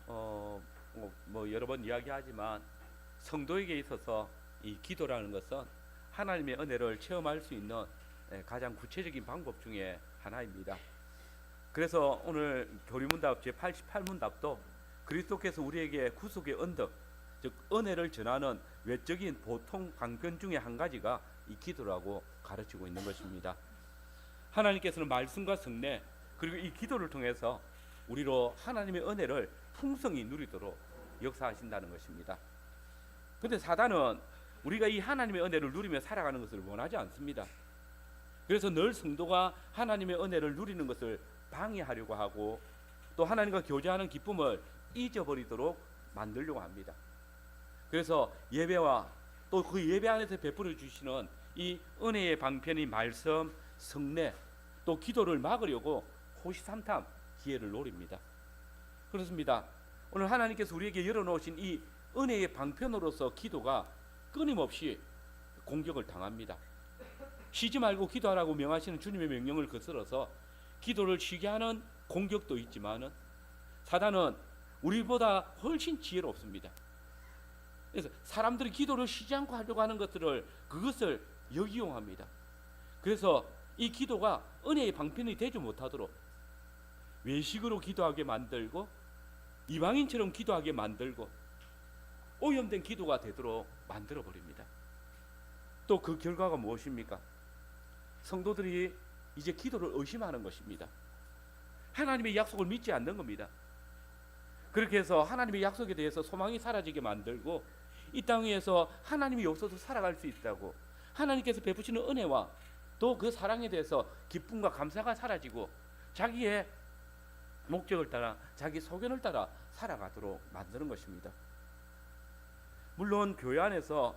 뭐 여러 번 이야기하지만 성도에게 있어서 이 기도라는 것은 하나님의 은혜를 체험할 수 있는 가장 구체적인 방법 중에 하나입니다. 그래서 오늘 교리문답 제88문답도 그리스도께서 우리에게 구속의 언덕, 즉 은혜를 전하는 외적인 보통 방편 중에 한 가지가 이 기도라고 가르치고 있는 것입니다. 하나님께서는 말씀과 성례 그리고 이 기도를 통해서 우리로 하나님의 은혜를 풍성히 누리도록 역사하신다는 것입니다. 그런데 사단은 우리가 이 하나님의 은혜를 누리며 살아가는 것을 원하지 않습니다. 그래서 늘 성도가 하나님의 은혜를 누리는 것을 방해하려고 하고 또 하나님과 교제하는 기쁨을 잊어버리도록 만들려고 합니다. 그래서 예배와 또 그 예배 안에서 베풀어 주시는 이 은혜의 방편인 말씀, 성례 또 기도를 막으려고 호시탐탐 기회를 노립니다. 그렇습니다. 오늘 하나님께서 우리에게 열어놓으신 이 은혜의 방편으로서 기도가 끊임없이 공격을 당합니다. 쉬지 말고 기도하라고 명하시는 주님의 명령을 거스러서 기도를 쉬게 하는 공격도 있지만은 사단은 우리보다 훨씬 지혜롭습니다. 그래서 사람들이 기도를 쉬지 않고 하려고 하는 그것을 역이용합니다. 그래서 이 기도가 은혜의 방편이 되지 못하도록 외식으로 기도하게 만들고 이방인처럼 기도하게 만들고 오염된 기도가 되도록 만들어 버립니다. 또 그 결과가 무엇입니까? 성도들이 이제 기도를 의심하는 것입니다. 하나님의 약속을 믿지 않는 겁니다. 그렇게 해서 하나님의 약속에 대해서 소망이 사라지게 만들고 이 땅 위에서 하나님이 없어도 살아갈 수 있다고 하나님께서 베푸시는 은혜와 또 그 사랑에 대해서 기쁨과 감사가 사라지고 자기의 목적을 따라 자기 소견을 따라 살아가도록 만드는 것입니다. 물론 교회 안에서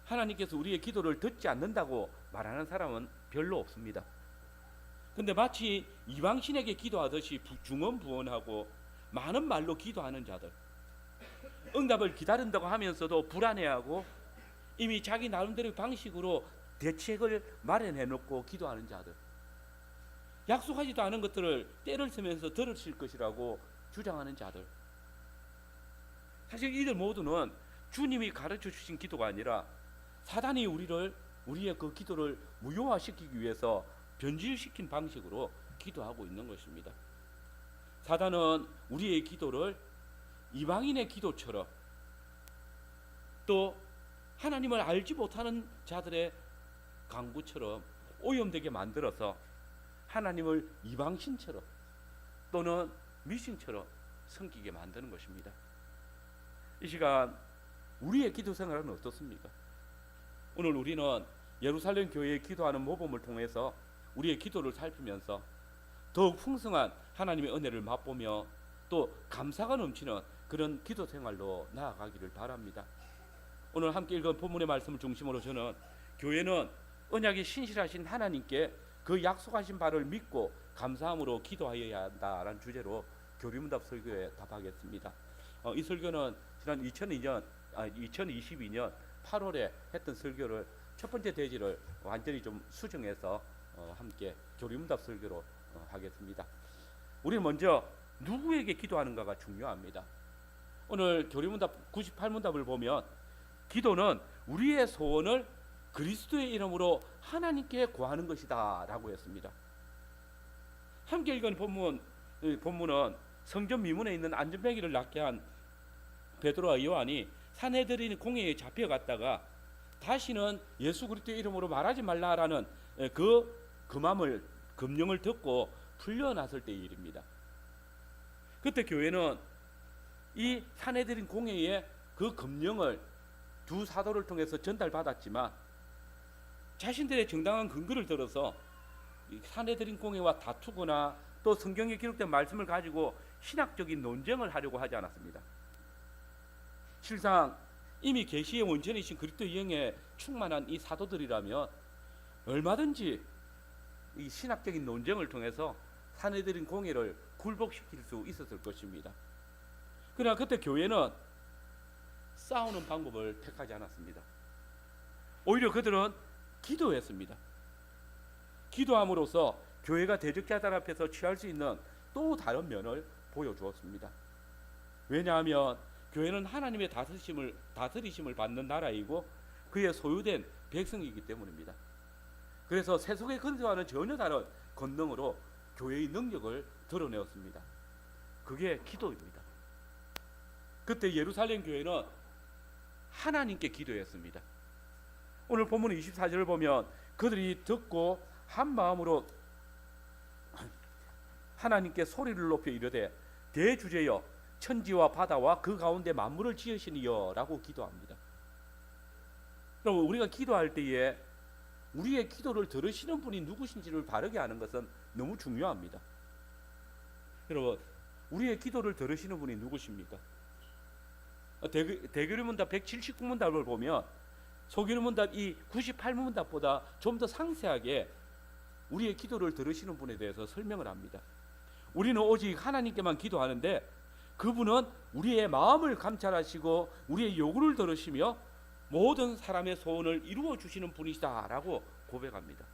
하나님께서 우리의 기도를 듣지 않는다고 말하는 사람은 별로 없습니다. 근데 마치 이방신에게 기도하듯이 중언부언하고 많은 말로 기도하는 자들, 응답을 기다린다고 하면서도 불안해하고 이미 자기 나름대로의 방식으로 대책을 마련해 놓고 기도하는 자들, 약속하지도 않은 것들을 때를 쓰면서 들으실 것이라고 주장하는 자들, 사실 이들 모두는 주님이 가르쳐 주신 기도가 아니라 사단이 우리의 그 기도를 무효화시키기 위해서 변질시킨 방식으로 기도하고 있는 것입니다. 사단은 우리의 기도를 이방인의 기도처럼 또 하나님을 알지 못하는 자들의 간구처럼 오염되게 만들어서 하나님을 이방신처럼 또는 미신처럼 섬기게 만드는 것입니다. 이 시간 우리의 기도 생활은 어떻습니까? 오늘 우리는 예루살렘 교회에 기도하는 모범을 통해서 우리의 기도를 살피면서 더욱 풍성한 하나님의 은혜를 맛보며 또 감사가 넘치는 그런 기도 생활로 나아가기를 바랍니다. 오늘 함께 읽은 본문의 말씀을 중심으로 저는 교회는 언약이 신실하신 하나님께 그 약속하신 바를 믿고 감사함으로 기도하여야 한다라는 주제로 교리문답 설교에 답하겠습니다. 이 설교는 지난 2022년 8월에 했던 설교를 첫 번째 대지를 완전히 좀 수정해서 함께 교리문답 설교로 하겠습니다. 우리는 먼저 누구에게 기도하는가가 중요합니다. 오늘 교리문답 98문답을 보면 기도는 우리의 소원을 그리스도의 이름으로 하나님께 구하는 것이다 라고 했습니다. 함께 읽은 본문은 성전 미문에 있는 안전뱅이를 낫게 한 베드로와 요한이 산헤드린 공회에 잡혀갔다가 다시는 예수 그리스도의 이름으로 말하지 말라라는 금령을 듣고 풀려났을 때의 일입니다. 그때 교회는 이 산헤드린 공회에 그 금령을 두 사도를 통해서 전달받았지만 자신들의 정당한 근거를 들어서 산헤드린 공회와 다투거나 또 성경에 기록된 말씀을 가지고 신학적인 논쟁을 하려고 하지 않았습니다. 실상 이미 계시의 원천이신 그리스도의 영에 충만한 이 사도들이라면 얼마든지 이 신학적인 논쟁을 통해서 산헤드린 공회를 굴복시킬 수 있었을 것입니다. 그러나 그때 교회는 싸우는 방법을 택하지 않았습니다. 오히려 그들은 기도했습니다. 기도함으로써 교회가 대적자들 앞에서 취할 수 있는 또 다른 면을 보여주었습니다. 왜냐하면 교회는 하나님의 다스리심을 받는 나라이고 그의 소유된 백성이기 때문입니다. 그래서 세속의 권세와는 전혀 다른 권능으로 교회의 능력을 드러내었습니다. 그게 기도입니다. 그때 예루살렘 교회는 하나님께 기도했습니다. 오늘 본문 24절을 보면 그들이 듣고 한 마음으로 하나님께 소리를 높여 이르되 대주제여 천지와 바다와 그 가운데 만물을 지으시니여 라고 기도합니다. 여러분, 우리가 기도할 때에 우리의 기도를 들으시는 분이 누구신지를 바르게 아는 것은 너무 중요합니다. 여러분, 우리의 기도를 들으시는 분이 누구십니까? 대교리문답 179문답을 보면 소교리문답 이 98문답보다 좀 더 상세하게 우리의 기도를 들으시는 분에 대해서 설명을 합니다. 우리는 오직 하나님께만 기도하는데 그분은 우리의 마음을 감찰하시고 우리의 요구를 들으시며 모든 사람의 소원을 이루어 주시는 분이시다라고 고백합니다.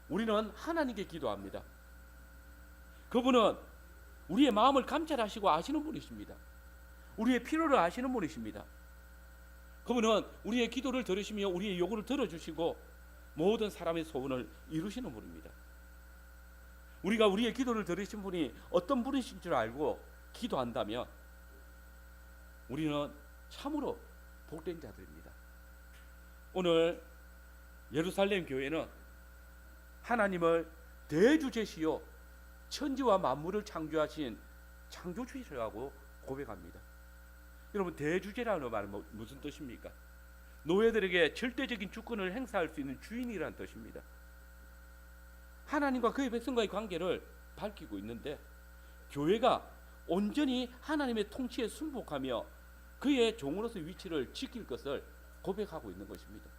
우리는 하나님께 기도합니다. 그분은 우리의 마음을 감찰하시고 아시는 분이십니다. 우리의 필요를 아시는 분이십니다. 그분은 우리의 기도를 들으시며 우리의 요구를 들어주시고 모든 사람의 소원을 이루시는 분입니다. 우리가 우리의 기도를 들으신 분이 어떤 분이신 줄 알고 기도한다면 우리는 참으로 복된 자들입니다. 오늘 예루살렘 교회는 하나님을 대주제시요 천지와 만물을 창조하신 창조주이라고 고백합니다. 여러분, 대주제라는 말은 무슨 뜻입니까? 노예들에게 절대적인 주권을 행사할 수 있는 주인이라는 뜻입니다. 하나님과 그의 백성과의 관계를 밝히고 있는데 교회가 온전히 하나님의 통치에 순복하며 그의 종으로서의 위치를 지킬 것을 고백하고 있는 것입니다.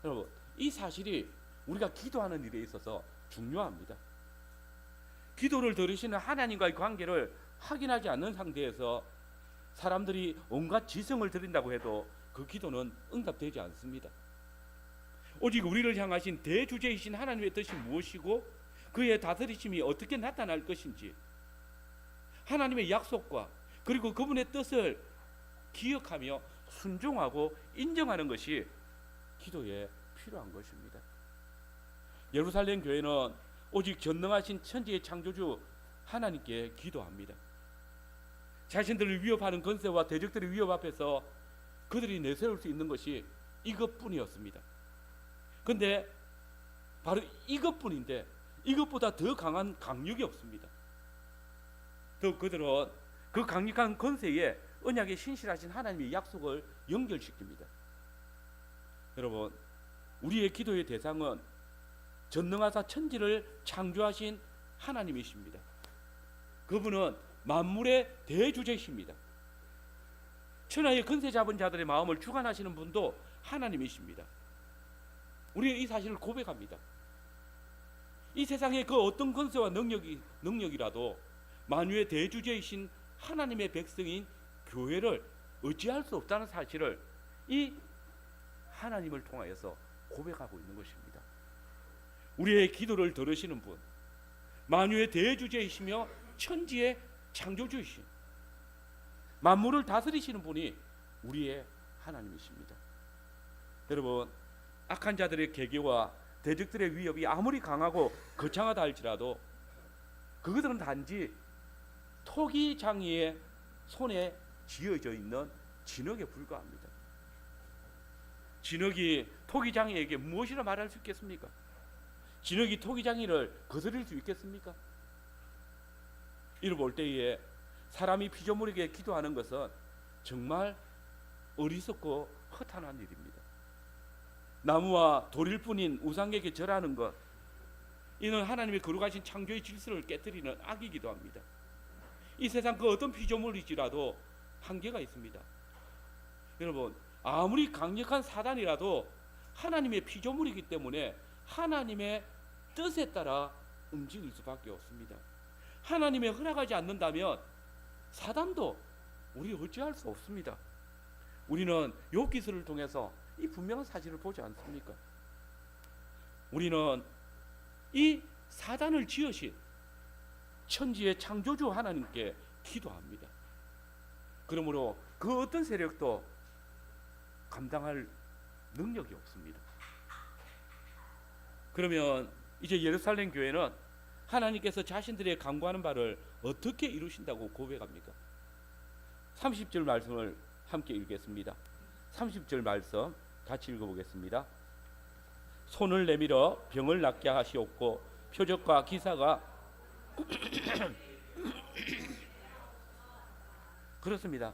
여러분, 이 사실이 우리가 기도하는 일에 있어서 중요합니다. 기도를 들으시는 하나님과의 관계를 확인하지 않는 상태에서 사람들이 온갖 지성을 드린다고 해도 그 기도는 응답되지 않습니다. 오직 우리를 향하신 대주제이신 하나님의 뜻이 무엇이고 그의 다스리심이 어떻게 나타날 것인지 하나님의 약속과 그리고 그분의 뜻을 기억하며 순종하고 인정하는 것이 기도에 필요한 것입니다. 예루살렘 교회는 오직 전능하신 천지의 창조주 하나님께 기도합니다. 자신들을 위협하는 권세와 대적들의 위협 앞에서 그들이 내세울 수 있는 것이 이것뿐이었습니다. 그런데 바로 이것뿐인데 이것보다 더 강한 강력이 없습니다. 더 그들은 그 강력한 권세에 언약에 신실하신 하나님의 약속을 연결시킵니다. 여러분, 우리의 기도의 대상은 전능하사 천지를 창조하신 하나님이십니다. 그분은 만물의 대주제이십니다. 천하의 권세 잡은 자들의 마음을 주관하시는 분도 하나님이십니다. 우리는 이 사실을 고백합니다. 이 세상의 그 어떤 권세와 능력이라도 만유의 대주제이신 하나님의 백성인 교회를 어찌할 수 없다는 사실을 이 하나님을 통하여서 고백하고 있는 것입니다. 우리의 기도를 들으시는 분, 만유의 대주제이시며 천지의 창조주이신 만물을 다스리시는 분이 우리의 하나님이십니다. 여러분, 악한 자들의 계계와 대적들의 위협이 아무리 강하고 거창하다 할지라도 그것들은 단지 토기장이의 손에 쥐어져 있는 진흙에 불과합니다. 진흙이 토기장이에게 무엇이라 말할 수 있겠습니까? 진흙이 토기장이를 거스릴 수 있겠습니까? 이를 볼 때에 사람이 피조물에게 기도하는 것은 정말 어리석고 허탄한 일입니다. 나무와 돌일 뿐인 우상에게 절하는 것, 이는 하나님의 거룩하신 창조의 질서를 깨뜨리는 악이기도 합니다. 이 세상 그 어떤 피조물이지라도 한계가 있습니다. 여러분, 아무리 강력한 사단이라도 하나님의 피조물이기 때문에 하나님의 뜻에 따라 움직일 수밖에 없습니다. 하나님의 허락하지 않는다면 사단도 우리를 어찌할 수 없습니다. 우리는 욥기서를 통해서 이 분명한 사실을 보지 않습니까? 우리는 이 사단을 지으신 천지의 창조주 하나님께 기도합니다. 그러므로 그 어떤 세력도 감당할 능력이 없습니다. 그러면 이제 예루살렘 교회는 하나님께서 자신들의 간구하는 바를 어떻게 이루신다고 고백합니까? 30절 말씀을 함께 읽겠습니다. 30절 말씀 같이 읽어보겠습니다. 손을 내밀어 병을 낫게 하시옵고 표적과 기사가 그렇습니다.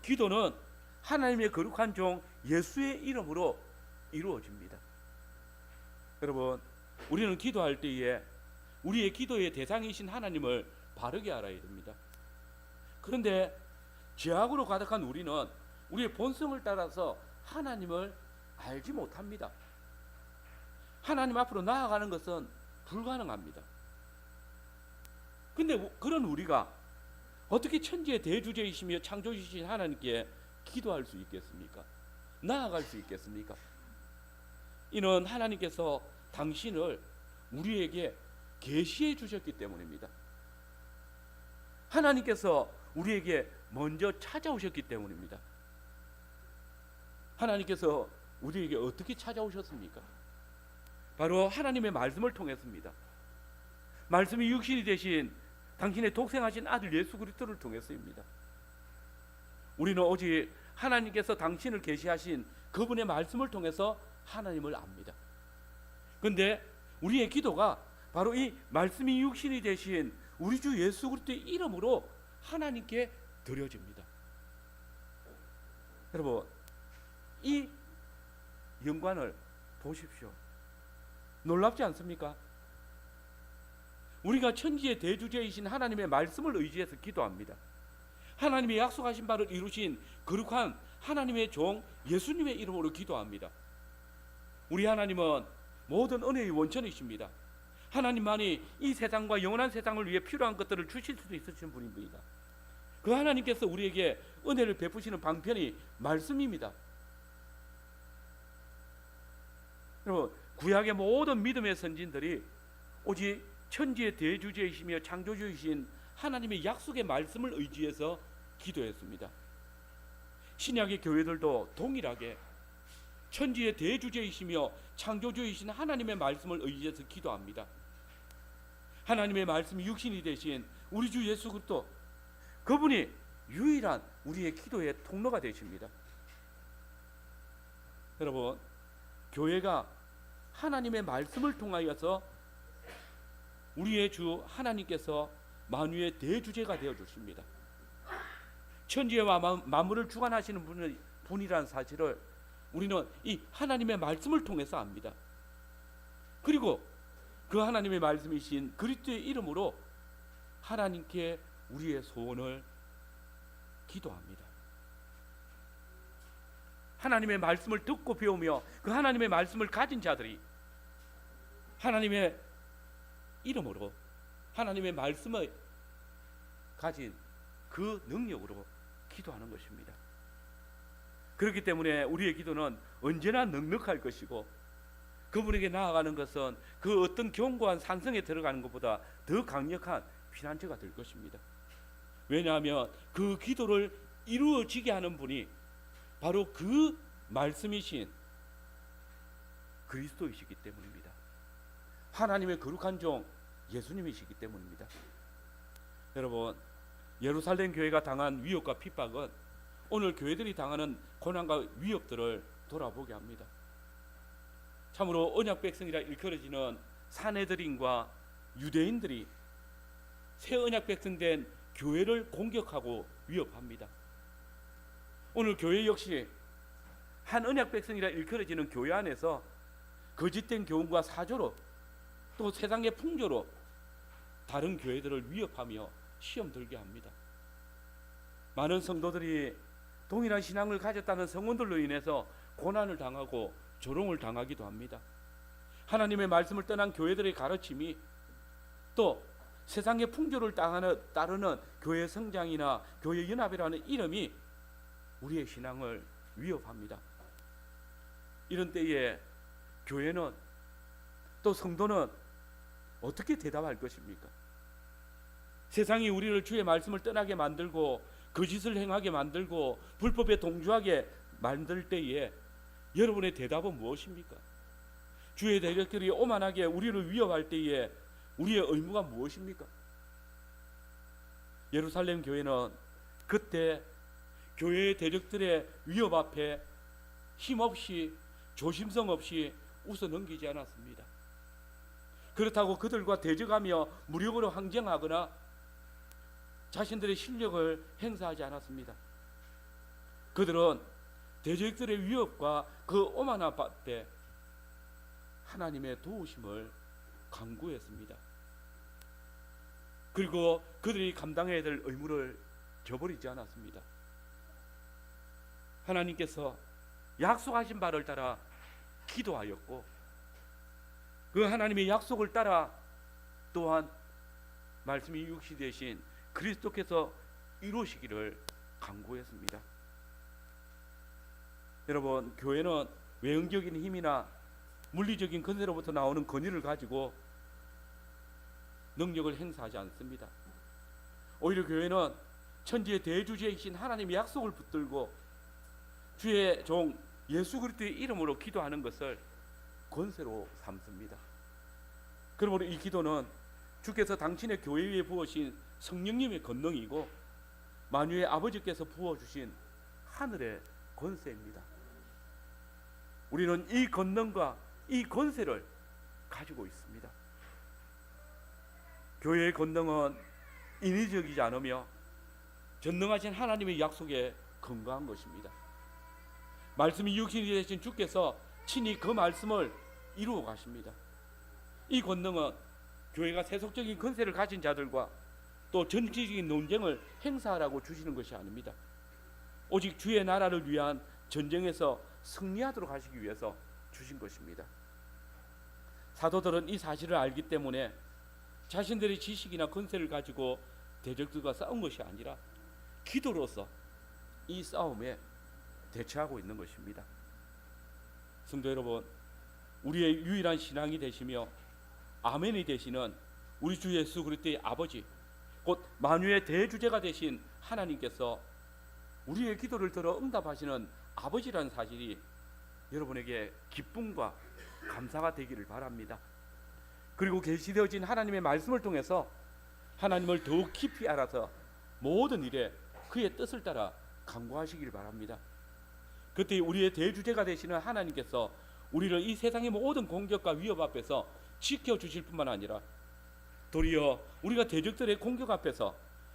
기도는 하나님의 거룩한 종 예수의 이름으로 이루어집니다. 여러분, 우리는 기도할 때에 우리의 기도의 대상이신 하나님을 바르게 알아야 됩니다. 그런데 죄악으로 가득한 우리는 우리의 본성을 따라서 하나님을 알지 못합니다. 하나님 앞으로 나아가는 것은 불가능합니다. 근데 그런 우리가 어떻게 천지의 대주제이시며 창조주이신 하나님께 기도할 수 있겠습니까? 나아갈 수 있겠습니까? 이는 하나님께서 당신을 우리에게 계시해 주셨기 때문입니다. 하나님께서 우리에게 먼저 찾아오셨기 때문입니다. 하나님께서 우리에게 어떻게 찾아오셨습니까? 바로 하나님의 말씀을 통했습니다. 말씀이 육신이 되신 당신의 독생하신 아들 예수 그리스도를 통해서입니다. 우리는 오직 하나님께서 당신을 계시하신 그분의 말씀을 통해서 하나님을 압니다. 그런데 우리의 기도가 바로 이 말씀이 육신이 되신 우리 주 예수 그리스도의 이름으로 하나님께 드려집니다. 여러분, 이 영광을 보십시오. 놀랍지 않습니까? 우리가 천지의 대주제이신 하나님의 말씀을 의지해서 기도합니다. 하나님의 약속하신 바를 이루신 거룩한 하나님의 종 예수님의 이름으로 기도합니다. 우리 하나님은 모든 은혜의 원천이십니다. 하나님만이 이 세상과 영원한 세상을 위해 필요한 것들을 주실 수 있으신 분입니다. 그 하나님께서 우리에게 은혜를 베푸시는 방편이 말씀입니다. 여러분, 구약의 모든 믿음의 선진들이 오직 천지의 대주제이시며 창조주이신 하나님의 약속의 말씀을 의지해서 기도했습니다. 신약의 교회들도 동일하게 천지의 대주제이시며 창조주이신 하나님의 말씀을 의지해서 기도합니다. 하나님의 말씀이 육신이 되신 우리 주 예수 그리스도, 그분이 유일한 우리의 기도의 통로가 되십니다. 여러분, 교회가 하나님의 말씀을 통하여서 우리의 주 하나님께서 만유의 대주제가 되어 주십니다. 천지와 만물을 주관하시는 분이라는 사실을 우리는 이 하나님의 말씀을 통해서 압니다. 그리고 그 하나님의 말씀이신 그리스도의 이름으로 하나님께 우리의 소원을 기도합니다. 하나님의 말씀을 듣고 배우며 그 하나님의 말씀을 가진 자들이 하나님의 이름으로 하나님의 말씀을 가진 그 능력으로 기도하는 것입니다. 그렇기 때문에 우리의 기도는 언제나 넉넉할 것이고, 그분에게 나아가는 것은 그 어떤 견고한 산성에 들어가는 것보다 더 강력한 피난처가 될 것입니다. 왜냐하면 그 기도를 이루어지게 하는 분이 바로 그 말씀이신 그리스도이시기 때문입니다. 하나님의 거룩한 종 예수님이시기 때문입니다. 여러분, 예루살렘 교회가 당한 위협과 핍박은 오늘 교회들이 당하는 고난과 위협들을 돌아보게 합니다. 참으로 언약 백성이라 일컬어지는 사내들인과 유대인들이 새 언약 백성 된 교회를 공격하고 위협합니다. 오늘 교회 역시 한 언약 백성이라 일컬어지는 교회 안에서 거짓된 교훈과 사조로 또 세상의 풍조로 다른 교회들을 위협하며 시험 들게 합니다. 많은 성도들이 동일한 신앙을 가졌다는 성원들로 인해서 고난을 당하고 조롱을 당하기도 합니다. 하나님의 말씀을 떠난 교회들의 가르침이 또 세상의 풍조를 따르는 교회 성장이나 교회 연합이라는 이름이 우리의 신앙을 위협합니다. 이런 때에 교회는 또 성도는 어떻게 대답할 것입니까? 세상이 우리를 주의 말씀을 떠나게 만들고 거짓을 행하게 만들고 불법에 동조하게 만들 때에 여러분의 대답은 무엇입니까? 주의 대적들이 오만하게 우리를 위협할 때에 우리의 의무가 무엇입니까? 예루살렘 교회는 그때 교회의 대적들의 위협 앞에 힘없이 조심성 없이 웃어 넘기지 않았습니다. 그렇다고 그들과 대적하며 무력으로 항쟁하거나 자신들의 실력을 행사하지 않았습니다. 그들은 대적들의 위협과 그 오만함 앞에 하나님의 도우심을 간구했습니다. 그리고 그들이 감당해야 될 의무를 저버리지 않았습니다. 하나님께서 약속하신 바를 따라 기도하였고 그 하나님의 약속을 따라 또한 말씀이 육시 되신 그리스도께서 이루시기를 간구했습니다. 여러분, 교회는 외형적인 힘이나 물리적인 건세로부터 나오는 권위를 가지고 능력을 행사하지 않습니다. 오히려 교회는 천지의 대주제이신 하나님의 약속을 붙들고 주의 종 예수 그리스도의 이름으로 기도하는 것을 권세로 삼습니다. 그러므로 이 기도는 주께서 당신의 교회 위에 부으신 성령님의 권능이고 만유의 아버지께서 부어주신 하늘의 권세입니다. 우리는 이 권능과 이 권세를 가지고 있습니다. 교회의 권능은 인위적이지 않으며 전능하신 하나님의 약속에 근거한 것입니다. 말씀이 육신이 되신 주께서 친히 그 말씀을 이루어 가십니다. 이 권능은 교회가 세속적인 권세를 가진 자들과 또 정치적인 논쟁을 행사하라고 주시는 것이 아닙니다. 오직 주의 나라를 위한 전쟁에서 승리하도록 하시기 위해서 주신 것입니다. 사도들은 이 사실을 알기 때문에 자신들의 지식이나 권세를 가지고 대적들과 싸운 것이 아니라 기도로서 이 싸움에 대처하고 있는 것입니다. 성도 여러분, 우리의 유일한 신앙이 되시며 아멘이 되시는 우리 주 예수 그리스도의 아버지, 곧 만유의 대주제가 되신 하나님께서 우리의 기도를 들어 응답하시는 아버지라는 사실이 여러분에게 기쁨과 감사가 되기를 바랍니다. 그리고 계시되어진 하나님의 말씀을 통해서 하나님을 더욱 깊이 알아서 모든 일에 그의 뜻을 따라 간구하시기를 바랍니다. 그때 우리의 대주제가 되시는 하나님께서 우리를 이 세상의 모든 공격과 위협 앞에서 지켜주실 뿐만 아니라 도리어 우리가 대적들의 공격 앞에서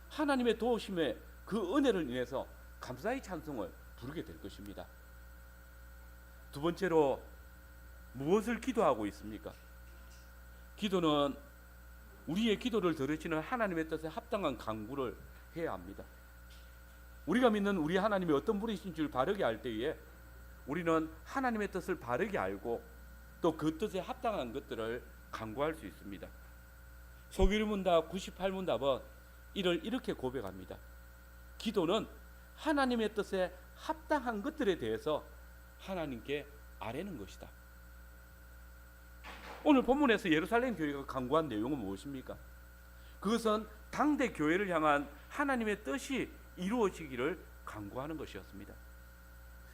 하나님의 도우심의 그 은혜를 인해서 감사의 찬송을 부르게 될 것입니다. 두 번째로 무엇을 기도하고 있습니까? 기도는 우리의 기도를 들으시는 하나님의 뜻에 합당한 간구를 해야 합니다. 우리가 믿는 우리 하나님이 어떤 분이신 줄 바르게 알 때에 우리는 하나님의 뜻을 바르게 알고 또 그 뜻에 합당한 것들을 간구할 수 있습니다. 소규문답 98문답은 이를 이렇게 고백합니다. 기도는 하나님의 뜻에 합당한 것들에 대해서 하나님께 아뢰는 것이다. 오늘 본문에서 예루살렘 교회가 간구한 내용은 무엇입니까? 그것은 당대 교회를 향한 하나님의 뜻이 이루어지기를 간구하는 것이었습니다.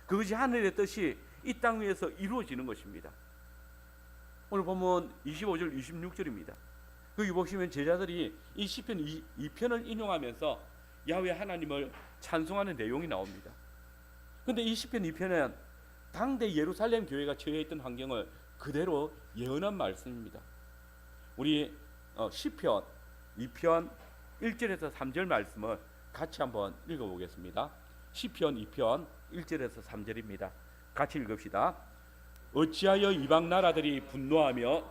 그것이 하늘의 뜻이 이 땅 위에서 이루어지는 것입니다. 오늘 본문 25절 26절입니다. 거기 보시면 제자들이 이 시편 2편을 인용하면서 야훼 하나님을 찬송하는 내용이 나옵니다. 그런데 이 시편 2편은 당대 예루살렘 교회가 처해 있던 환경을 그대로 예언한 말씀입니다. 우리 시편 2편 1절에서 3절 말씀을 같이 한번 읽어보겠습니다. 시편 2편 1절에서 3절입니다. 같이 읽읍시다. 어찌하여 이방 나라들이 분노하며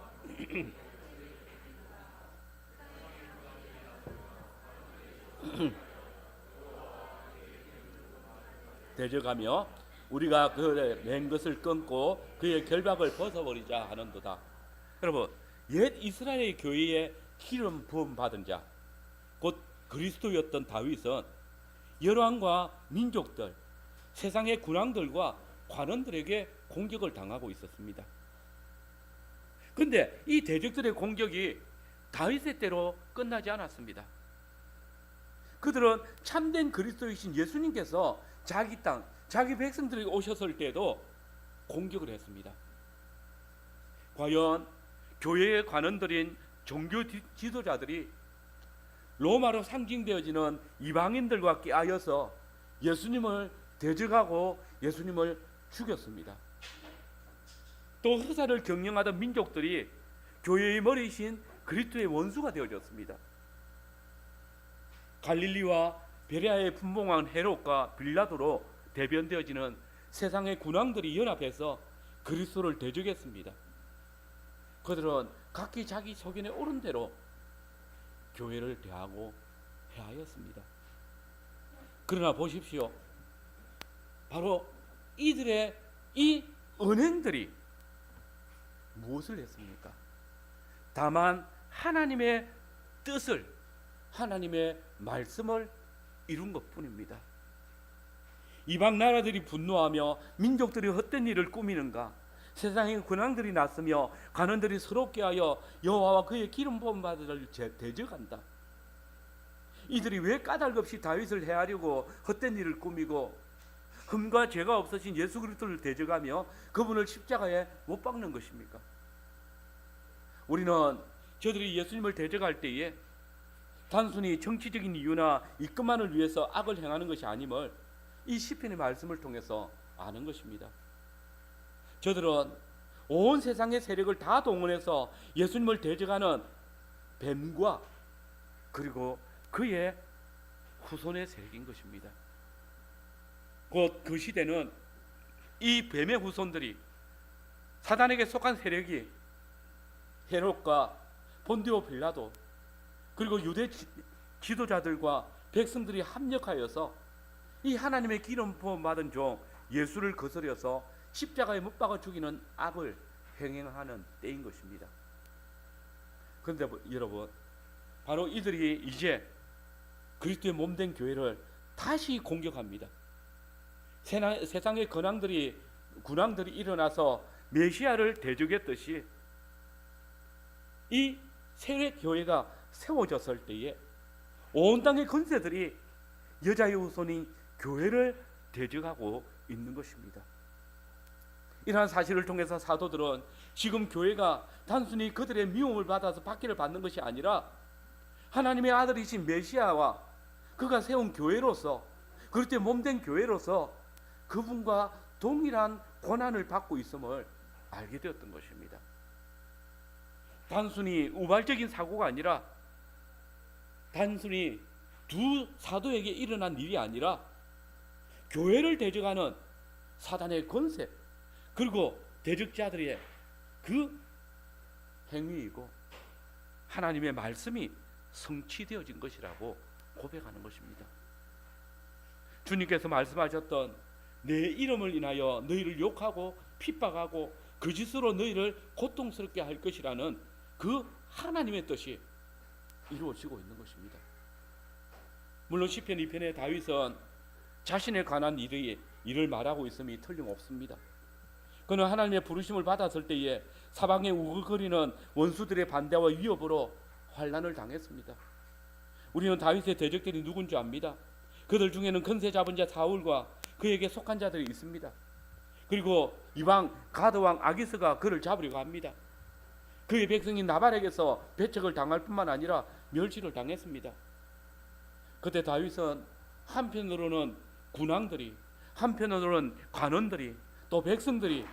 대적하며 우리가 그의 맨 것을 끊고 그의 결박을 벗어버리자 하는도다. 여러분, 옛 이스라엘 교회에 기름 부음 받은 자, 곧 그리스도였던 다윗은 여로함과 민족들, 세상의 군왕들과 관원들에게 공격을 당하고 있었습니다. 그런데 이 대적들의 공격이 다윗의 때로 끝나지 않았습니다. 그들은 참된 그리스도이신 예수님께서 자기 땅, 자기 백성들이 오셨을 때도 공격을 했습니다. 과연 교회의 관원들인 종교 지도자들이 로마로 상징되어지는 이방인들과 껴안아서 예수님을 대적하고 예수님을 죽였습니다. 또 허사를 경영하던 민족들이 교회의 머리이신 그리스도의 원수가 되어졌습니다. 갈릴리와 베레아의 분봉왕 헤롯과 빌라도로 대변되어지는 세상의 군왕들이 연합해서 그리스도를 대적했습니다. 그들은 각기 자기 소견에 옳은 대로 교회를 대하고 해하였습니다. 그러나 보십시오. 바로 이들의 이 은행들이 무엇을 했습니까? 다만 하나님의 뜻을, 하나님의 말씀을 이룬 것뿐입니다. 이방 나라들이 분노하며 민족들이 헛된 일을 꾸미는가? 세상의 군왕들이 났으며 관원들이 서럽게 하여 여호와와 그의 기름 부음 받을 대적한다. 이들이 왜 까닭없이 다윗을 해하려고 헛된 일을 꾸미고 흠과 죄가 없으신 예수 그리스도를 대적하며 그분을 십자가에 못 박는 것입니까? 우리는 저들이 예수님을 대적할 때에 단순히 정치적인 이유나 이권만을 위해서 악을 행하는 것이 아님을 이 시편의 말씀을 통해서 아는 것입니다. 저들은 온 세상의 세력을 다 동원해서 예수님을 대적하는 뱀과 그리고 그의 후손의 세력인 것입니다. 곧 그 시대는 이 뱀의 후손들이 사단에게 속한 세력이 헤롯과 본디오 빌라도 그리고 유대 지도자들과 백성들이 합력하여서 이 하나님의 기름 부음 받은 종 예수를 거스려서 십자가에 못 박아 죽이는 악을 행하는 때인 것입니다. 그런데 여러분, 바로 이들이 이제 그리스도의 몸된 교회를 다시 공격합니다. 세상의 군왕들이 일어나서 메시아를 대적했듯이 이 새 교회가 세워졌을 때에 온 땅의 권세들이 여자의 후손인 교회를 대적하고 있는 것입니다. 이러한 사실을 통해서 사도들은 지금 교회가 단순히 그들의 미움을 받아서 박해를 받는 것이 아니라 하나님의 아들이신 메시아와 그가 세운 교회로서 그리스도의 몸된 교회로서 그분과 동일한 고난을 받고 있음을 알게 되었던 것입니다. 단순히 우발적인 사고가 아니라 단순히 두 사도에게 일어난 일이 아니라 교회를 대적하는 사단의 권세 그리고 대적자들의 그 행위이고 하나님의 말씀이 성취되어진 것이라고 고백하는 것입니다. 주님께서 말씀하셨던 내 이름을 인하여 너희를 욕하고 핍박하고 거짓으로 너희를 고통스럽게 할 것이라는 그 하나님의 뜻이 이루어지고 있는 것입니다. 물론 시편 2편의 다윗은 자신에 관한 일을 말하고 있음이 틀림없습니다. 그는 하나님의 부르심을 받았을 때에 사방에 우글거리는 원수들의 반대와 위협으로 환난을 당했습니다. 우리는 다윗의 대적들이 누군지 압니다. 그들 중에는 권세 잡은 자 사울과 그에게 속한 자들이 있습니다. 그리고 이방 가드왕 아기스가 그를 잡으려고 합니다. 그의 백성인 나발에게서 배척을 당할 뿐만 아니라 멸시를 당했습니다. 그때 다윗은 한편으로는 군왕들이, 한편으로는 관원들이, 또 백성들이,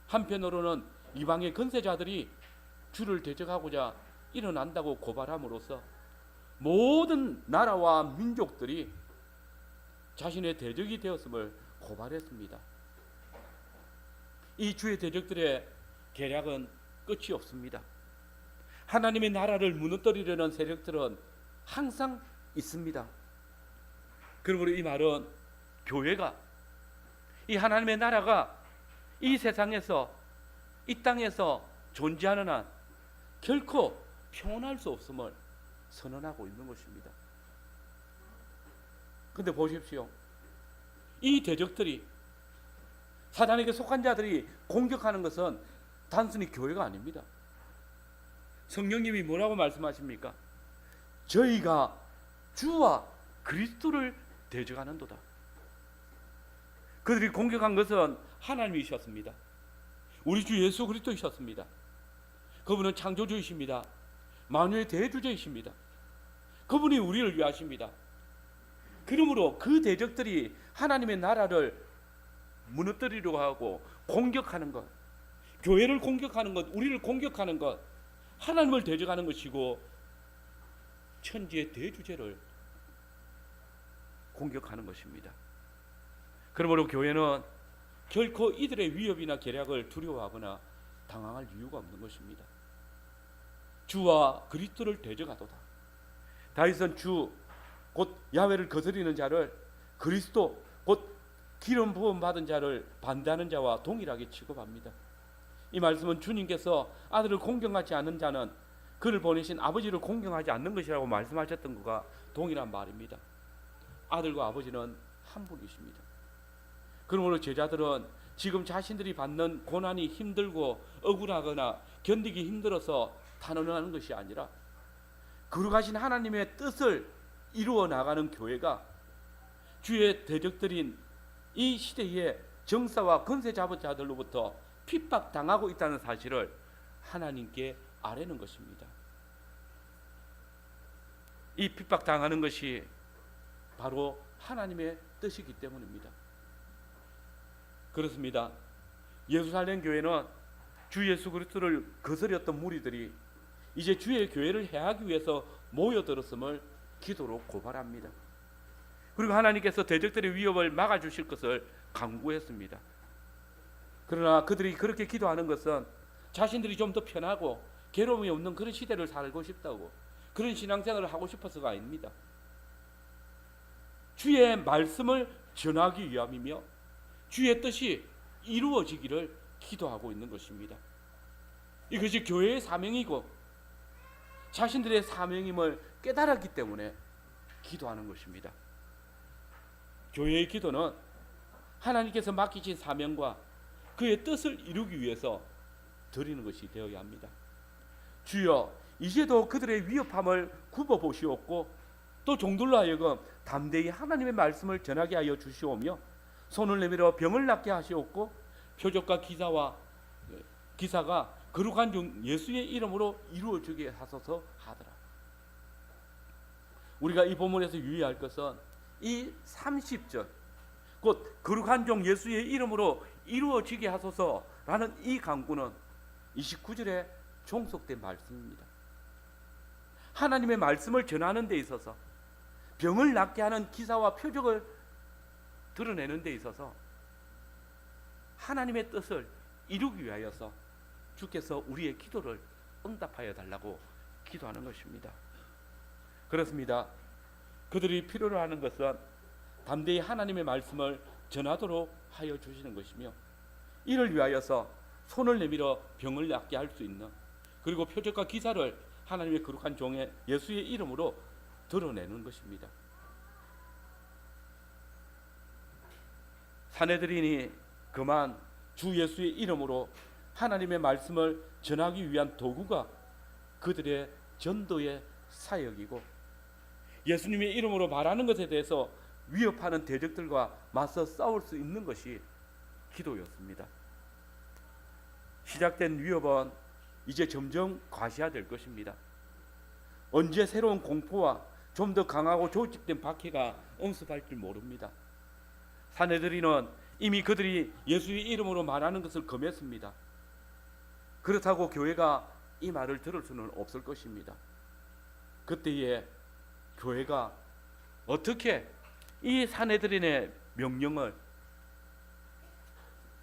한편으로는 이방의 권세자들이 주를 대적하고자 일어난다고 고발함으로써 모든 나라와 민족들이 자신의 대적이 되었음을 고발했습니다. 이 주의 대적들의 계략은 끝이 없습니다. 하나님의 나라를 무너뜨리려는 세력들은 항상 있습니다. 그러므로 이 말은 교회가, 이 하나님의 나라가 이 세상에서, 이 땅에서 존재하는 한 결코 평온할 수 없음을 선언하고 있는 것입니다. 그런데 보십시오. 이 대적들이, 사단에게 속한 자들이 공격하는 것은 단순히 교회가 아닙니다. 성령님이 뭐라고 말씀하십니까? 저희가 주와 그리스도를 대적하는도다. 그들이 공격한 것은 하나님이셨습니다. 우리 주 예수 그리스도이셨습니다. 그분은 창조주이십니다. 만유의 대주제이십니다. 그분이 우리를 위하십니다. 그러므로 그 대적들이 하나님의 나라를 무너뜨리려고 하고 공격하는 것, 교회를 공격하는 것, 우리를 공격하는 것, 하나님을 대적하는 것이고 천지의 대주제를 공격하는 것입니다. 그러므로 교회는 결코 이들의 위협이나 계략을 두려워하거나 당황할 이유가 없는 것입니다. 주와 그리스도를 대적하도다. 다윗은 주 곧 야훼를 거스리는 자를 그리스도 곧 기름 부음 받은 자를 반대하는 자와 동일하게 취급합니다. 이 말씀은 주님께서 아들을 공경하지 않는 자는 그를 보내신 아버지를 공경하지 않는 것이라고 말씀하셨던 것과 동일한 말입니다. 아들과 아버지는 한 분이십니다. 그러므로 제자들은 지금 자신들이 받는 고난이 힘들고 억울하거나 견디기 힘들어서 탄원하는 것이 아니라 거룩하신 하나님의 뜻을 이루어 나가는 교회가 주의 대적들인 이 시대의 정사와 권세 잡은 자들로부터 핍박당하고 있다는 사실을 하나님께 아뢰는 것입니다. 이 핍박당하는 것이 바로 하나님의 뜻이기 때문입니다. 그렇습니다. 예루살렘 교회는 주 예수 그리스도를 거스렸던 무리들이 이제 주의 교회를 해하기 위해서 모여들었음을 기도로 고발합니다. 그리고 하나님께서 대적들의 위협을 막아주실 것을 간구했습니다. 그러나 그들이 그렇게 기도하는 것은 자신들이 좀 더 편하고 괴로움이 없는 그런 시대를 살고 싶다고, 그런 신앙생활을 하고 싶어서가 아닙니다. 주의 말씀을 전하기 위함이며 주의 뜻이 이루어지기를 기도하고 있는 것입니다. 이것이 교회의 사명이고 자신들의 사명임을 깨달았기 때문에 기도하는 것입니다. 교회의 기도는 하나님께서 맡기신 사명과 그의 뜻을 이루기 위해서 드리는 것이 되어야 합니다. 주여, 이제도 그들의 위협함을 굽어보시옵고 또 종들로 하여금 담대히 하나님의 말씀을 전하게 하여 주시오며 손을 내밀어 병을 낫게 하시옵고 표적과 기사가 거룩한 종 예수의 이름으로 이루어지게 하소서 하더라. 우리가 이 본문에서 유의할 것은 이 30절 곧 거룩한 종 예수의 이름으로 이루어지게 하소서라는 이 간구는 29절에 종속된 말씀입니다. 하나님의 말씀을 전하는 데 있어서 병을 낫게 하는 기사와 표적을 드러내는 데 있어서 하나님의 뜻을 이루기 위하여서 주께서 우리의 기도를 응답하여 달라고 기도하는 것입니다. 그렇습니다. 그들이 필요로 하는 것은 담대히 하나님의 말씀을 전하도록 하여 주시는 것이며 이를 위하여서 손을 내밀어 병을 낫게 할 수 있는, 그리고 표적과 기사를 하나님의 거룩한 종의 예수의 이름으로 드러내는 것입니다. 사내들이니 그만 주 예수의 이름으로 하나님의 말씀을 전하기 위한 도구가 그들의 전도의 사역이고 예수님의 이름으로 말하는 것에 대해서 위협하는 대적들과 맞서 싸울 수 있는 것이 기도였습니다. 시작된 위협은 이제 점점 과시화될 것입니다. 언제 새로운 공포와 좀 더 강하고 조직된 박해가 엄습할지 모릅니다. 사내들이는 이미 그들이 예수의 이름으로 말하는 것을 금했습니다. 그렇다고 교회가 이 말을 들을 수는 없을 것입니다. 그때에 교회가 어떻게 이 사내들인의 명령을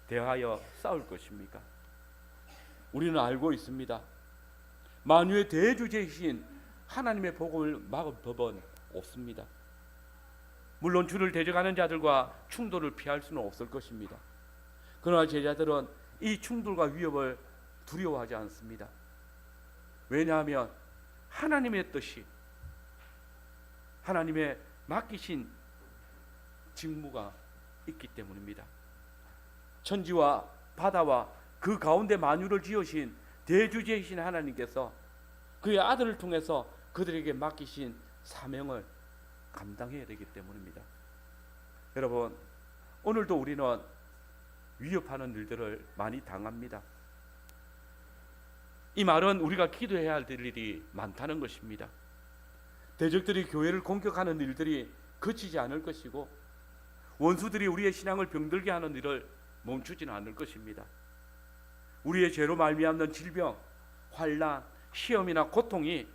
대하여 싸울 것입니까? 우리는 알고 있습니다. 만유의 대주제이신 하나님의 복음을 막을 법은 없습니다. 물론 주를 대적하는 자들과 충돌을 피할 수는 없을 것입니다. 그러나 제자들은 이 충돌과 위협을 두려워하지 않습니다. 왜냐하면 하나님의 뜻이, 하나님의 맡기신 직무가 있기 때문입니다. 천지와 바다와 그 가운데 만유를 지으신 대주제이신 하나님께서 그의 아들을 통해서 그들에게 맡기신 사명을 감당해야 되기 때문입니다. 여러분, 오늘도 우리는 위협하는 일들을 많이 당합니다. 이 말은 우리가 기도해야 할 일이 많다는 것입니다. 대적들이 교회를 공격하는 일들이 그치지 않을 것이고, 원수들이 우리의 신앙을 병들게 하는 일을 멈추지는 않을 것입니다. 우리의 죄로 말미암는 질병, 환난, 시험이나 고통이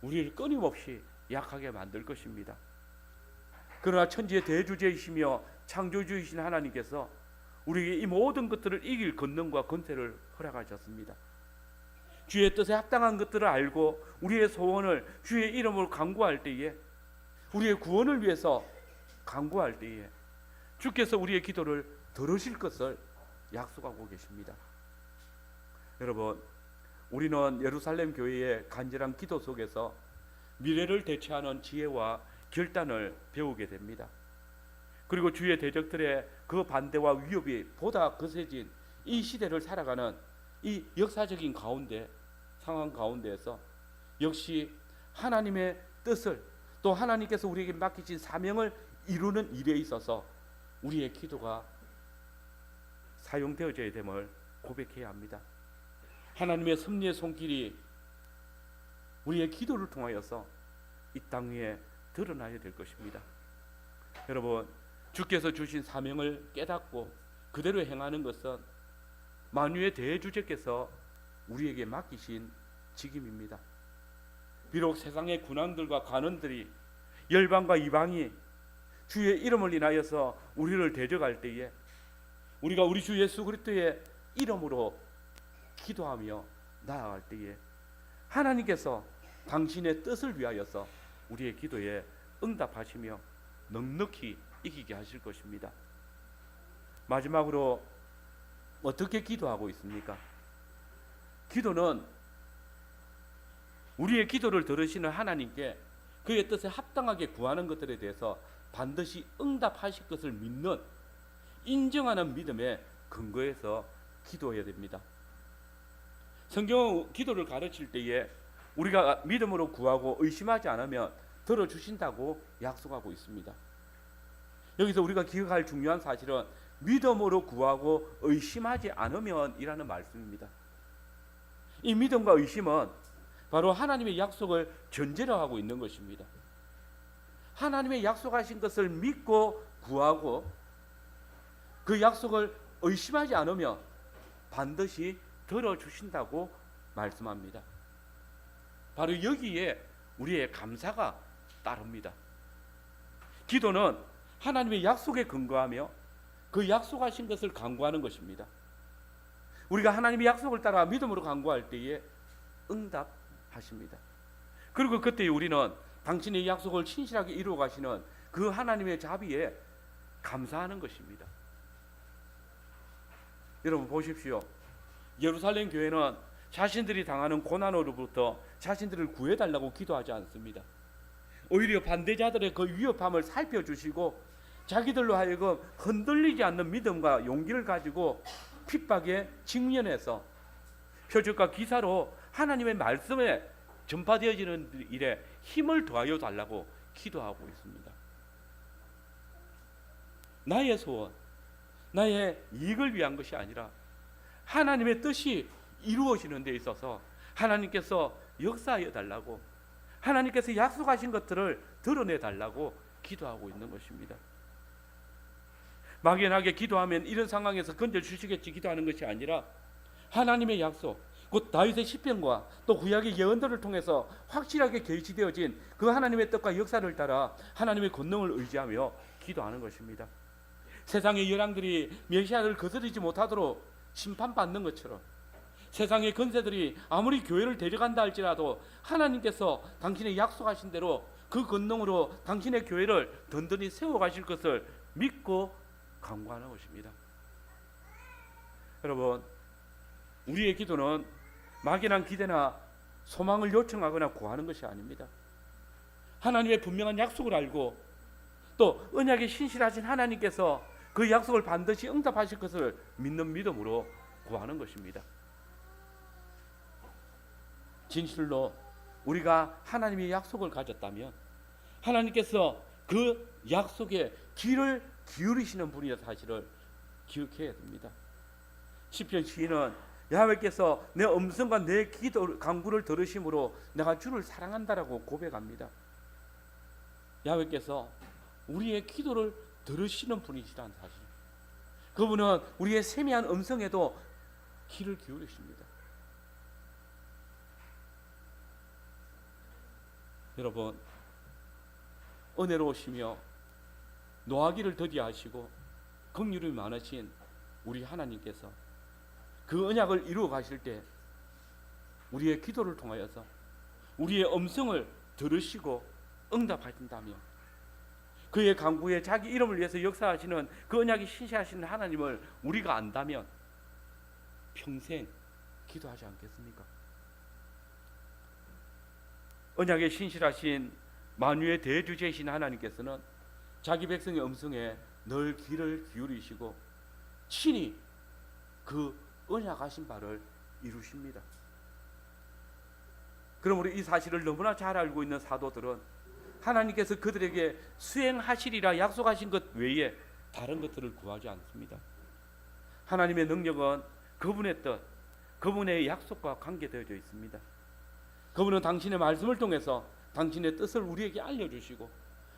우리를 끊임없이 약하게 만들 것입니다. 그러나 천지의 대주제이시며 창조주이신 하나님께서 우리에게 이 모든 것들을 이길 권능과 권세를 허락하셨습니다. 주의 뜻에 합당한 것들을 알고 우리의 소원을 주의 이름으로 간구할 때에, 우리의 구원을 위해서 간구할 때에 주께서 우리의 기도를 들으실 것을 약속하고 계십니다. 여러분, 우리는 예루살렘 교회의 간절한 기도 속에서 미래를 대처하는 지혜와 결단을 배우게 됩니다. 그리고 주의 대적들의 그 반대와 위협이 보다 거세진 이 시대를 살아가는 이 역사적인 상황 가운데에서 역시 하나님의 뜻을, 또 하나님께서 우리에게 맡기신 사명을 이루는 일에 있어서 우리의 기도가 사용되어져야 됨을 고백해야 합니다. 하나님의 섭리의 손길이 우리의 기도를 통하여서 이 땅 위에 드러나야 될 것입니다. 여러분, 주께서 주신 사명을 깨닫고 그대로 행하는 것은 만유의 대주제께서 우리에게 맡기신 직임입니다. 비록 세상의 군왕들과 관원들이, 열방과 이방이 주의 이름을 인하여서 우리를 대적할 때에 우리가 우리 주 예수 그리스도의 이름으로 기도하며 나아갈 때에 하나님께서 당신의 뜻을 위하여서 우리의 기도에 응답하시며 넉넉히 이기게 하실 것입니다. 마지막으로 어떻게 기도하고 있습니까? 기도는 우리의 기도를 들으시는 하나님께 그의 뜻에 합당하게 구하는 것들에 대해서 반드시 응답하실 것을 믿는, 인정하는 믿음의 근거에서 기도해야 됩니다. 성경은 기도를 가르칠 때에 우리가 믿음으로 구하고 의심하지 않으면 들어주신다고 약속하고 있습니다. 여기서 우리가 기억할 중요한 사실은 믿음으로 구하고 의심하지 않으면 이라는 말씀입니다. 이 믿음과 의심은 바로 하나님의 약속을 전제로 하고 있는 것입니다. 하나님의 약속하신 것을 믿고 구하고 그 약속을 의심하지 않으면 반드시 들어주신다고 말씀합니다. 바로 여기에 우리의 감사가 따릅니다. 기도는 하나님의 약속에 근거하며 그 약속하신 것을 간구하는 것입니다. 우리가 하나님의 약속을 따라 믿음으로 간구할 때에 응답하십니다. 그리고 그때 우리는 당신의 약속을 신실하게 이루어 가시는 그 하나님의 자비에 감사하는 것입니다. 여러분 보십시오. 예루살렘 교회는 자신들이 당하는 고난으로부터 자신들을 구해달라고 기도하지 않습니다. 오히려 반대자들의 그 위협함을 살펴주시고 자기들로 하여금 흔들리지 않는 믿음과 용기를 가지고 핍박에 직면해서 표적과 기사로 하나님의 말씀에 전파되어지는 일에 힘을 더하여 달라고 기도하고 있습니다. 나의 소원, 나의 이익을 위한 것이 아니라 하나님의 뜻이 이루어지는 데 있어서 하나님께서 역사하여 달라고, 하나님께서 약속하신 것들을 드러내 달라고 기도하고 있는 것입니다. 막연하게 기도하면 이런 상황에서 건져주시겠지 기도하는 것이 아니라 하나님의 약속, 곧 다윗의 시편과 또 구약의 예언들을 통해서 확실하게 계시되어진 그 하나님의 뜻과 역사를 따라 하나님의 권능을 의지하며 기도하는 것입니다. 세상의 열왕들이 메시아를 거스르지 못하도록 심판받는 것처럼 세상의 권세들이 아무리 교회를 데려간다 할지라도 하나님께서 당신의 약속하신 대로 그 권능으로 당신의 교회를 든든히 세워가실 것을 믿고 간구하는 것입니다. 여러분, 우리의 기도는 막연한 기대나 소망을 요청하거나 구하는 것이 아닙니다. 하나님의 분명한 약속을 알고 또 언약에 신실하신 하나님께서 그 약속을 반드시 응답하실 것을 믿는 믿음으로 구하는 것입니다. 진실로 우리가 하나님의 약속을 가졌다면, 하나님께서 그 약속에 귀를 기울이시는 분이라는 사실을 기억해야 됩니다. 시편 시인은 야훼께서 내 음성과 내 기도 간구를 들으심으로 내가 주를 사랑한다라고 고백합니다. 야훼께서 우리의 기도를 들으시는 분이시라는 사실, 그분은 우리의 세미한 음성에도 귀를 기울이십니다. 여러분, 은혜로우시며 노하기를 더디하시고 긍휼이 많으신 우리 하나님께서 그 언약을 이루어 가실 때 우리의 기도를 통하여서 우리의 음성을 들으시고 응답하신다며, 그의 간구에 자기 이름을 위해서 역사하시는 그 언약이 신실하신 하나님을 우리가 안다면 평생 기도하지 않겠습니까? 언약에 신실하신 만유의 대주제이신 하나님께서는 자기 백성의 음성에 늘 귀를 기울이시고 친히 그 언약하신 바를 이루십니다. 그러므로 이 사실을 너무나 잘 알고 있는 사도들은 하나님께서 그들에게 수행하시리라 약속하신 것 외에 다른 것들을 구하지 않습니다. 하나님의 능력은 그분의 뜻, 그분의 약속과 관계되어져 있습니다. 그분은 당신의 말씀을 통해서 당신의 뜻을 우리에게 알려주시고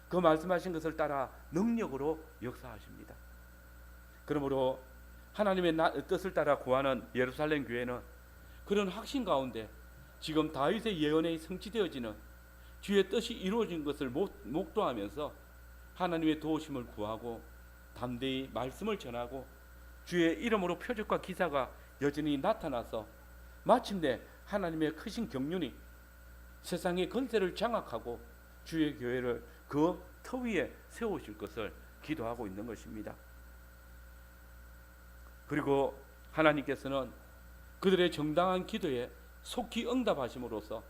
그 말씀하신 것을 따라 능력으로 역사하십니다. 그러므로 하나님의 뜻을 따라 구하는 예루살렘 교회는 그런 확신 가운데 지금 다윗의 예언에 성취되어지는 주의 뜻이 이루어진 것을 목도하면서 하나님의 도우심을 구하고 담대히 말씀을 전하고 주의 이름으로 표적과 기사가 여전히 나타나서 마침내 하나님의 크신 경륜이 세상의 권세를 장악하고 주의 교회를 그 터 위에 세우실 것을 기도하고 있는 것입니다. 그리고 하나님께서는 그들의 정당한 기도에 속히 응답하심으로써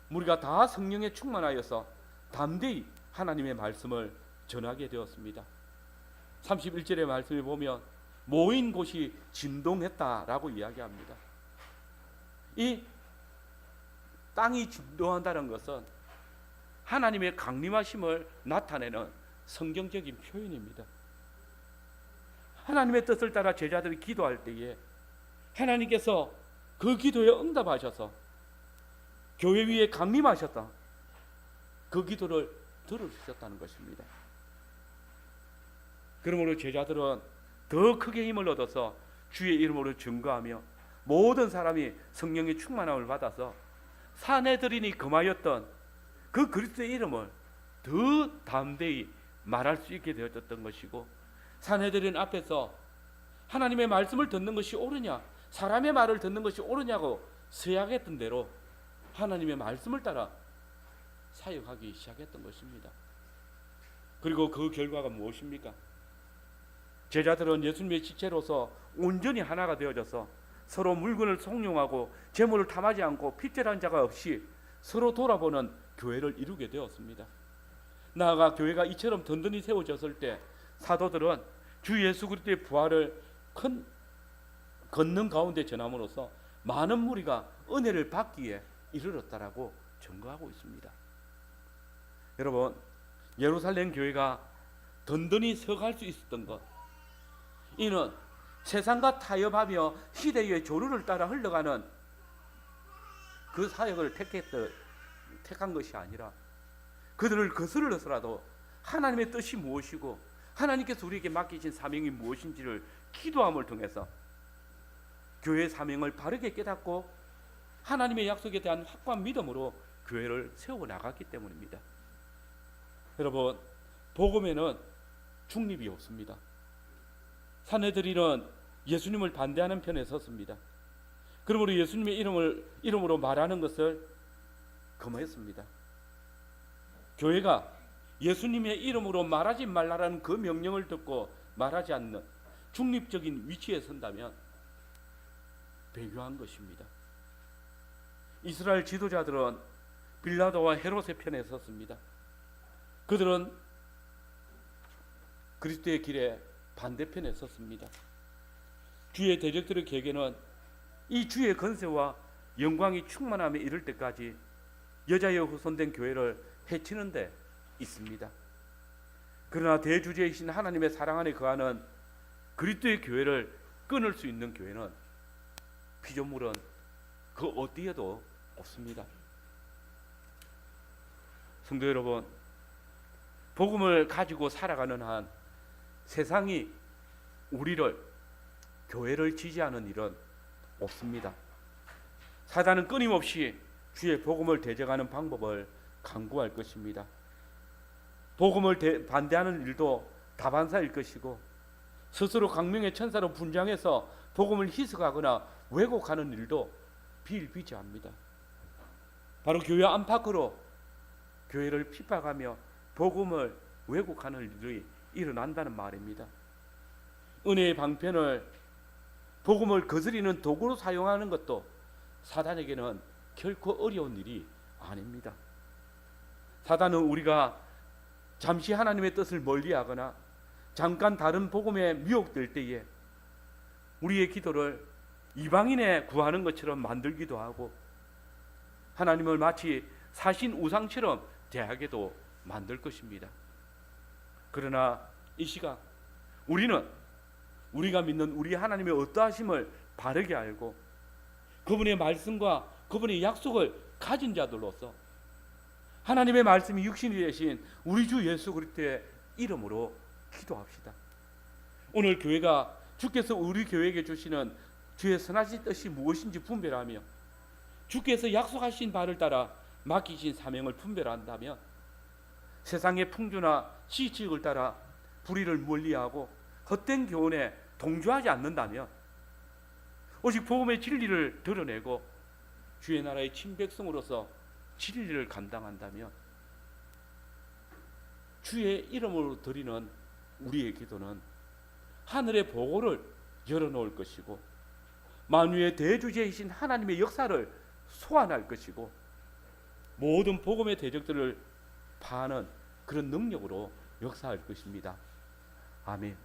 우리가 다 성령에 충만하여서 담대히 하나님의 말씀을 전하게 되었습니다. 31절의 말씀에 보면 모인 곳이 진동했다라고 이야기합니다. 이 땅이 진동한다는 것은 하나님의 강림하심을 나타내는 성경적인 표현입니다. 하나님의 뜻을 따라 제자들이 기도할 때에 하나님께서 그 기도에 응답하셔서 교회 위에 강림하셨다, 그 기도를 들어주셨다는 것입니다. 그러므로 제자들은 더 크게 힘을 얻어서 주의 이름으로 증거하며 모든 사람이 성령의 충만함을 받아서 사내들인이 금하였던 그 그리스도의 이름을 더 담대히 말할 수 있게 되었던 것이고, 사내들인 앞에서 하나님의 말씀을 듣는 것이 옳으냐 사람의 말을 듣는 것이 옳으냐고 서약했던 대로 하나님의 말씀을 따라 사역하기 시작했던 것입니다. 그리고 그 결과가 무엇입니까? 제자들은 예수님의 지체로서 온전히 하나가 되어져서 서로 물건을 송용하고 재물을 탐하지 않고 핏절한 자가 없이 서로 돌아보는 교회를 이루게 되었습니다. 나아가 교회가 이처럼 든든히 세워졌을 때 사도들은 주 예수 그리스도의 부활을 큰 걷는 가운데 전함으로써 많은 무리가 은혜를 받기에 이르렀다라고 증거하고 있습니다. 여러분, 예루살렘 교회가 든든히 서갈 수 있었던 것, 이는 세상과 타협하며 시대의 조류를 따라 흘러가는 그 사역을 택한 것이 아니라 그들을 거스르서라도 하나님의 뜻이 무엇이고 하나님께서 우리에게 맡기신 사명이 무엇인지를 기도함을 통해서 교회의 사명을 바르게 깨닫고 하나님의 약속에 대한 확고한 믿음으로 교회를 세워나갔기 때문입니다. 여러분, 복음에는 중립이 없습니다. 사내들이는 예수님을 반대하는 편에 섰습니다. 그러므로 예수님의 이름으로 말하는 것을 금했습니다. 교회가 예수님의 이름으로 말하지 말라라는 그 명령을 듣고 말하지 않는 중립적인 위치에 선다면 배교한 것입니다. 이스라엘 지도자들은 빌라도와 헤롯의 편에 섰습니다. 그들은 그리스도의 길에 반대편에 섰습니다. 주의 대적들의 계획에는 이 주의 권세와 영광이 충만함에 이를 때까지 여자여 후손된 교회를 해치는 데 있습니다. 그러나 대주제이신 하나님의 사랑 안에 거하는 그리스도의 교회를 끊을 수 있는 교회는 피조물은 그 어디에도 없습니다. 성도 여러분, 복음을 가지고 살아가는 한 세상이 우리를, 교회를 지지하는 일은 없습니다. 사단은 끊임없이 주의 복음을 대적하는 방법을 강구할 것입니다. 복음을 반대하는 일도 다반사일 것이고, 스스로 강명의 천사로 분장해서 복음을 희석하거나 왜곡하는 일도 비일비재합니다. 바로 교회 안팎으로 교회를 핍박하며 복음을 왜곡하는 일들이 일어난다는 말입니다. 은혜의 방편을 복음을 거스리는 도구로 사용하는 것도 사단에게는 결코 어려운 일이 아닙니다. 사단은 우리가 잠시 하나님의 뜻을 멀리하거나 잠깐 다른 복음에 미혹될 때에 우리의 기도를 이방인에 구하는 것처럼 만들기도 하고, 하나님을 마치 사신 우상처럼 대하게도 만들 것입니다. 그러나 이 시각 우리는 우리가 믿는 우리 하나님의 어떠하심을 바르게 알고 그분의 말씀과 그분의 약속을 가진 자들로서 하나님의 말씀이 육신이 되신 우리 주 예수 그리스도의 이름으로 기도합시다. 오늘 교회가 주께서 우리 교회에게 주시는 주의 선하신 뜻이 무엇인지 분별하며 주께서 약속하신 바를 따라 맡기신 사명을 분별한다면, 세상의 풍조나 시치을 따라 불의를 멀리하고 헛된 교훈에 동조하지 않는다면, 오직 복음의 진리를 드러내고 주의 나라의 친백성으로서 진리를 감당한다면, 주의 이름으로 드리는 우리의 기도는 하늘의 보고를 열어놓을 것이고 만유의 대주제이신 하나님의 역사를 소환할 것이고 모든 복음의 대적들을 파하는 그런 능력으로 역사할 것입니다. 아멘.